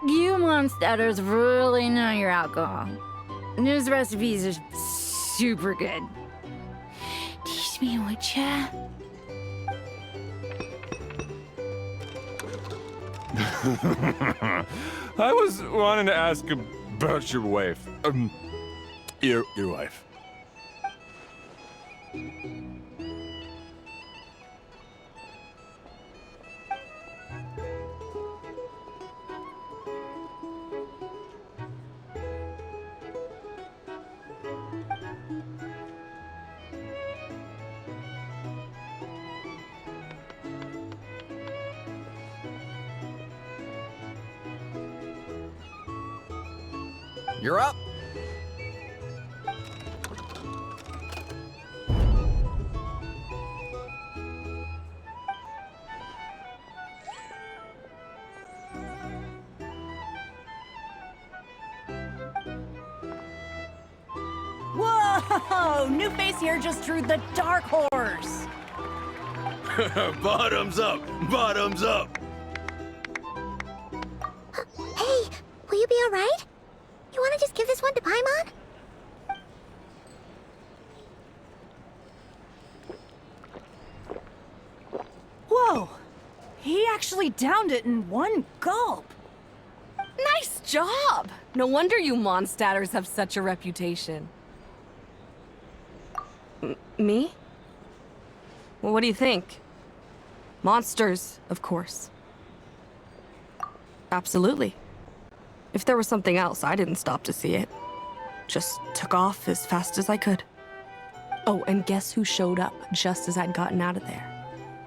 you monsters really know your alcohol. This recipes are super good. Teach me, would ya? I was wanting to ask about your wife. Your wife. You're up. Whoa! New face here just drew the dark horse. Bottoms up! Bottoms up! Hey, will you be alright? You wanna just give this one to Paimon? Whoa! He actually downed it in one gulp. Nice job! No wonder you monsters have such a reputation. Me? Well, what do you think? Monsters, of course. Absolutely. If there was something else, I didn't stop to see it. Just took off as fast as I could. Oh, and guess who showed up just as I'd gotten out of there?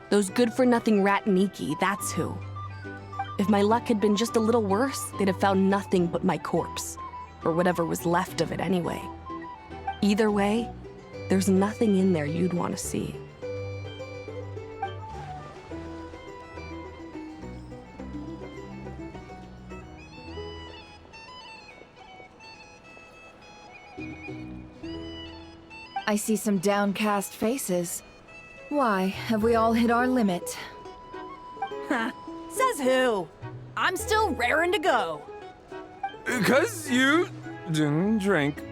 Those good-for-nothing Rat-Niki, that's who. If my luck had been just a little worse, they'd have found nothing but my corpse. Or whatever was left of it anyway. Either way, there's nothing in there you'd want to see. I see some downcast faces. Why, have we all hit our limit? Huh. Says who? I'm still raring to go. 'Cause you didn't drink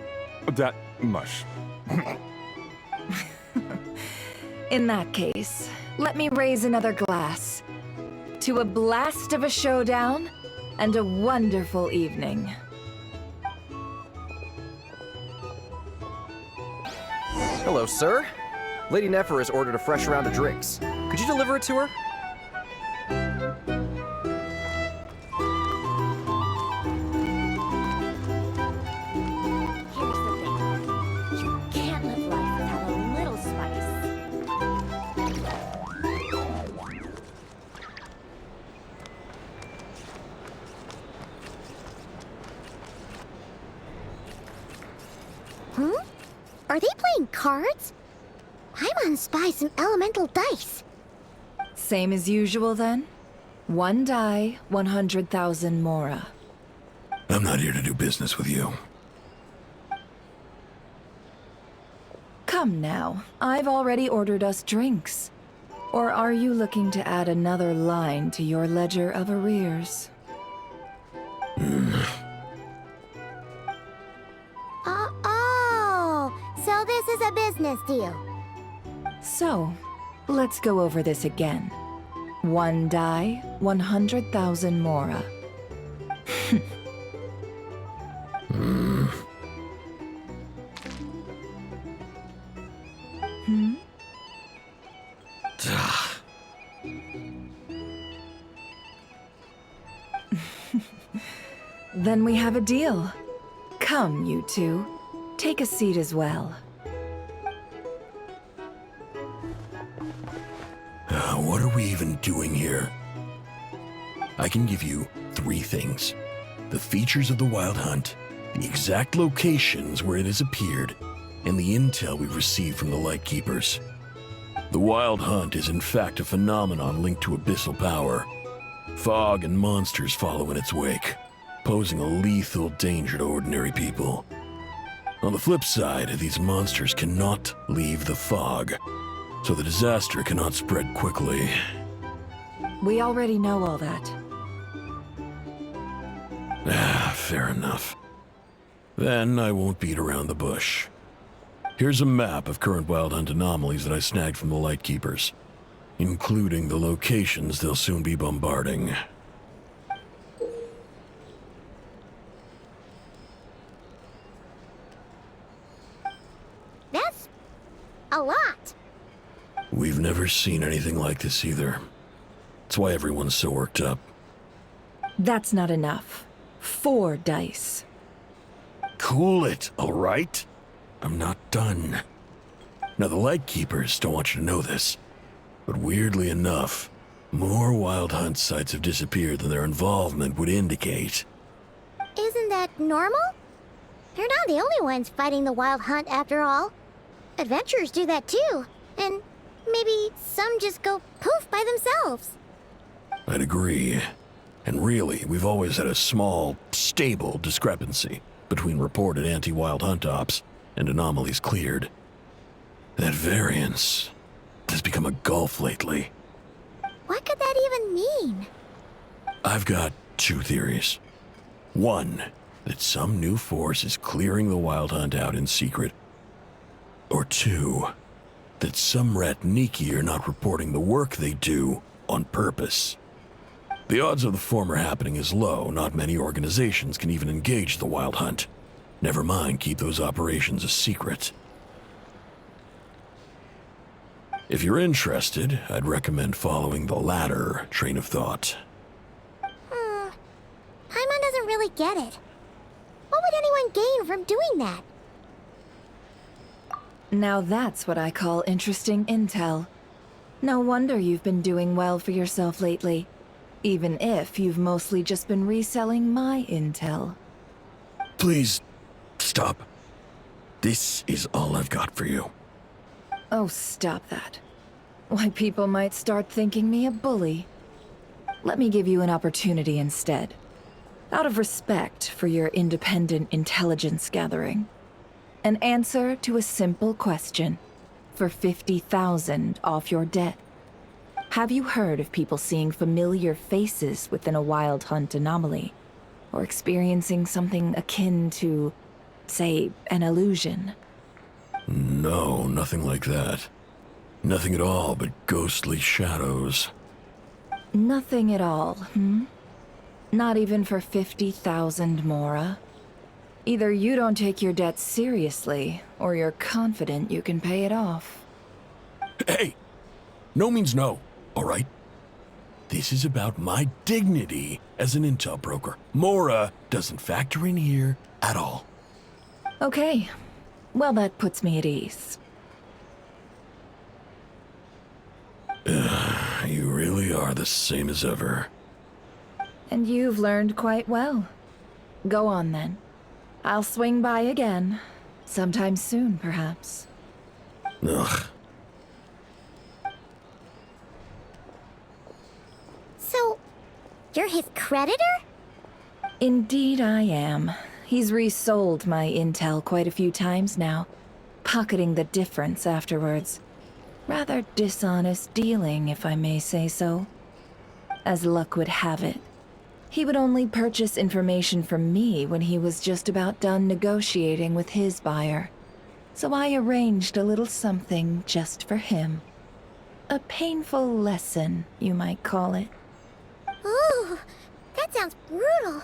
that much. In that case, let me raise another glass. To a blast of a showdown and a wonderful evening. Hello, sir. Lady Nefer has ordered a fresh round of drinks. Could you deliver it to her? Here's the thing. You can't live life without a little spice. Are they playing cards? Paimon spies some elemental dice. Same as usual then? One die, 100,000 mora. I'm not here to do business with you. Come now, I've already ordered us drinks. Or are you looking to add another line to your ledger of arrears? Oh, so this is a business deal. So, let's go over this again. 1 die, 100,000 mora. Then we have a deal. Come, you two. Take a seat as well. What are we even doing here? I can give you 3 things. The features of the Wild Hunt, the exact locations where it has appeared, and the intel we've received from the Lightkeepers. The Wild Hunt is in fact a phenomenon linked to abyssal power. Fog and monsters follow in its wake, posing a lethal danger to ordinary people. On the flip side, these monsters cannot leave the fog, so the disaster cannot spread quickly. We already know all that. Fair enough. Then I won't beat around the bush. Here's a map of current Wild Hunt anomalies that I snagged from the Lightkeepers, including the locations they'll soon be bombarding. That's a lot. We've never seen anything like this either. That's why everyone's so worked up. That's not enough. 4 dice. Cool it, all right? I'm not done. Now, the Lightkeepers don't want you to know this, but weirdly enough, more Wild Hunt sites have disappeared than their involvement would indicate. Isn't that normal? They're not the only ones fighting the Wild Hunt after all. Adventurers do that too, and maybe some just go poof by themselves. I'd agree. And really, we've always had a small, stable discrepancy between reported anti-Wild Hunt ops and anomalies cleared. That variance has become a gulf lately. What could that even mean? I've got 2 theories. 1, that some new force is clearing the Wild Hunt out in secret. Or 2, that some Ratniki are not reporting the work they do on purpose. The odds of the former happening is low. Not many organizations can even engage the Wild Hunt. Never mind keep those operations a secret. If you're interested, I'd recommend following the latter train of thought. Paimon doesn't really get it. What would anyone gain from doing that? Now that's what I call interesting intel. No wonder you've been doing well for yourself lately. Even if you've mostly just been reselling my intel. Please, stop. This is all I've got for you. Oh, stop that. Why, people might start thinking me a bully. Let me give you an opportunity instead. Out of respect for your independent intelligence gathering. An answer to a simple question for 50,000 off your debt. Have you heard of people seeing familiar faces within a Wild Hunt anomaly? Or experiencing something akin to, say, an illusion? No, nothing like that. Nothing at all but ghostly shadows. Nothing at all, Not even for 50,000 mora? Either you don't take your debt seriously, or you're confident you can pay it off. Hey! No means no, all right? This is about my dignity as an intel broker. Mora doesn't factor in here at all. Okay. Well, that puts me at ease. You really are the same as ever. And you've learned quite well. Go on, then. I'll swing by again. Sometime soon, perhaps. Ugh. So, you're his creditor? Indeed I am. He's resold my intel quite a few times now. pocketing the difference afterwards. Rather dishonest dealing, if I may say so. As luck would have it, he would only purchase information from me when he was just about done negotiating with his buyer. So I arranged a little something just for him. A painful lesson, you might call it. Ooh, that sounds brutal.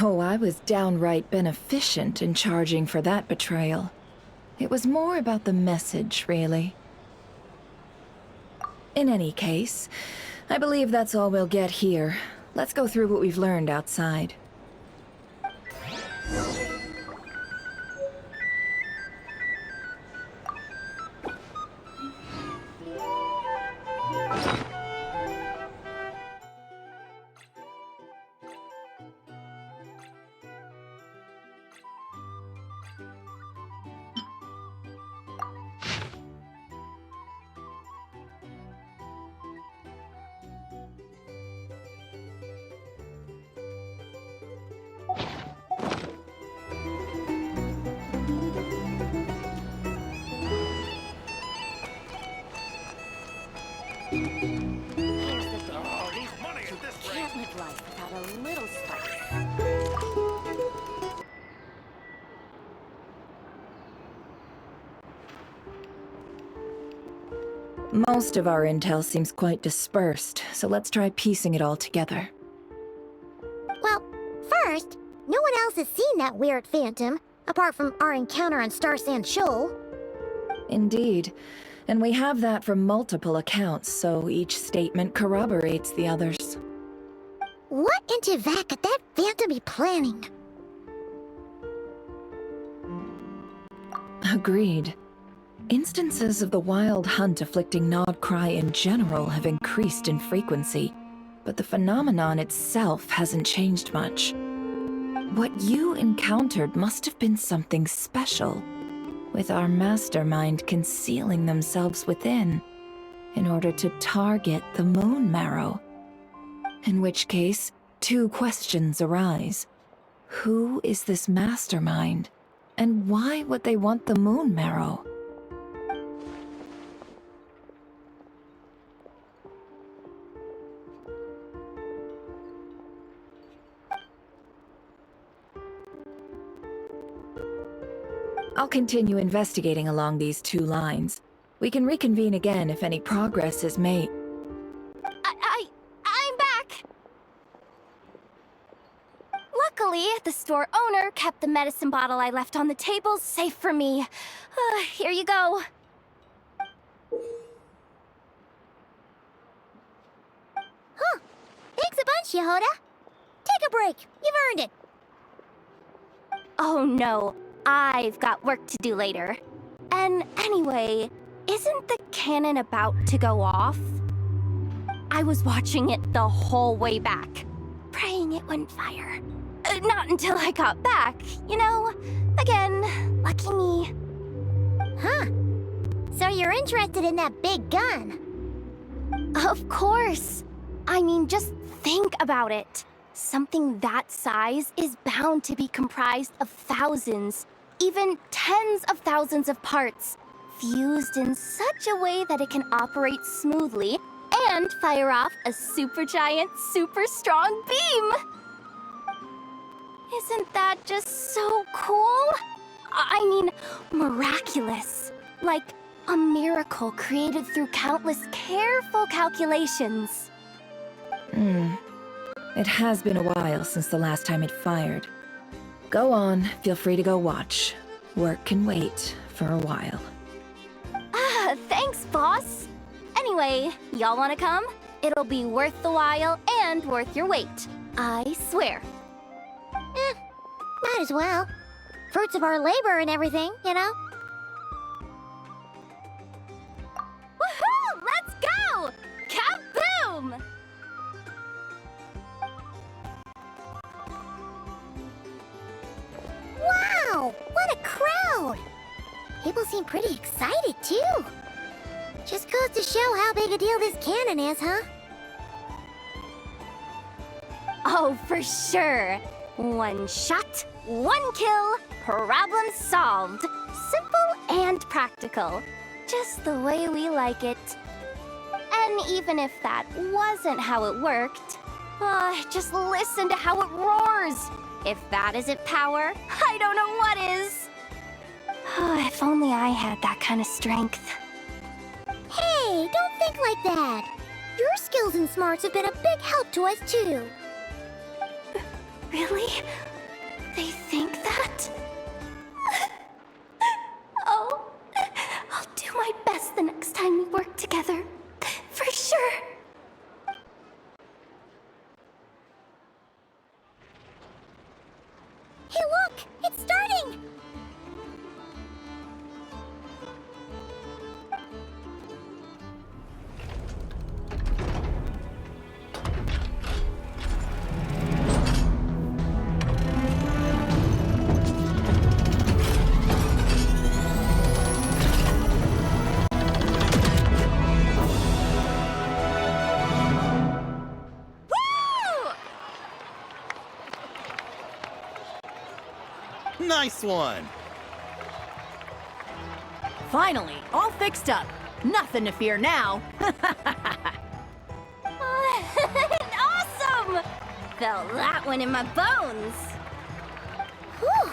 Oh, I was downright beneficent in charging for that betrayal. It was more about the message, really. In any case, I believe that's all we'll get here. Let's go through what we've learned outside. Can't live life without a little spice. Most of our intel seems quite dispersed, so let's try piecing it all together. Well, first, no one else has seen that weird phantom, apart from our encounter on Star Sand Shoal. Indeed. And we have that from multiple accounts, so each statement corroborates the others. What in Teyvat could that phantom be planning? Agreed. Instances of the wild hunt afflicting Nod-krai in general have increased in frequency, but the phenomenon itself hasn't changed much. What you encountered must have been something special, with our mastermind concealing themselves within, in order to target the moon marrow. In which case, two questions arise. Who is this mastermind? And why would they want the moon marrow? I'll continue investigating along these two lines. We can reconvene again if any progress is made. I'm back! Luckily, the store owner kept the medicine bottle I left on the table safe for me. Here you go. Huh. Thanks a bunch, Yehoda. Take a break. You've earned it. Oh no, I've got work to do later. And anyway, isn't the cannon about to go off? I was watching it the whole way back, praying it wouldn't fire. Not until I got back, you know? Again, lucky me. Huh. So you're interested in that big gun? Of course. I mean, just think about it. Something that size is bound to be comprised of thousands, even tens of thousands of parts, fused in such a way that it can operate smoothly and fire off a supergiant, super strong beam! Isn't that just so cool? I mean, miraculous. Like a miracle created through countless careful calculations. It has been a while since the last time it fired. Go on, feel free to go watch. Work can wait for a while. Thanks, boss. Anyway, y'all wanna come? It'll be worth the while and worth your wait. I swear. Might as well. Fruits of our labor and everything, you know? Woohoo! Let's go! Kaboom! Wow! What a crowd! People seem pretty excited, too. Just goes to show how big a deal this cannon is, huh? Oh, for sure. One shot, one kill, problem solved. Simple and practical. Just the way we like it. And even if that wasn't how it worked, just listen to how it roars. If that isn't power, I don't know what is. If only I had that kind of strength. Hey, don't think like that. Your skills and smarts have been a big help to us, too. Really? They think that? Oh, I'll do my best the next time we work together. For sure. Hey, look! It's starting! Nice one! Finally, all fixed up. Nothing to fear now. Awesome! Felt that one in my bones. Whew!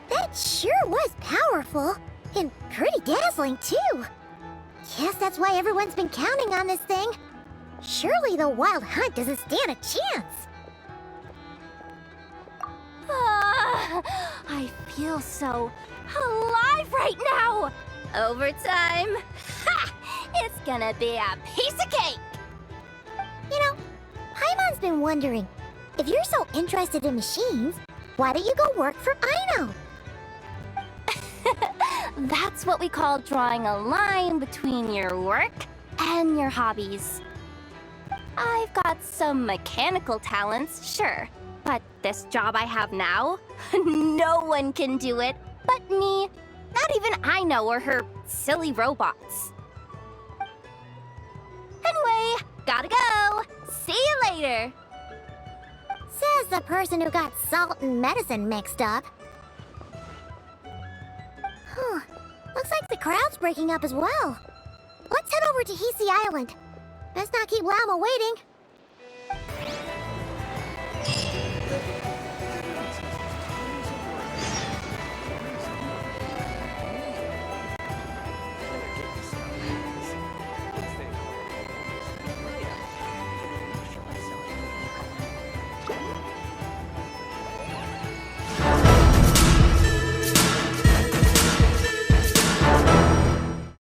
That sure was powerful. And pretty dazzling, too. Guess that's why everyone's been counting on this thing. Surely the wild hunt doesn't stand a chance. I feel so alive right now! Overtime? Ha! It's gonna be a piece of cake! You know, Paimon's been wondering, if you're so interested in machines, why don't you go work for Aino? That's what we call drawing a line between your work and your hobbies. I've got some mechanical talents, sure. But this job I have now, no one can do it but me. Not even Aino or her silly robots. Anyway, gotta go. See you later. Says the person who got salt and medicine mixed up. Huh. Looks like the crowd's breaking up as well. Let's head over to Hisi Island. Best not keep Lama waiting.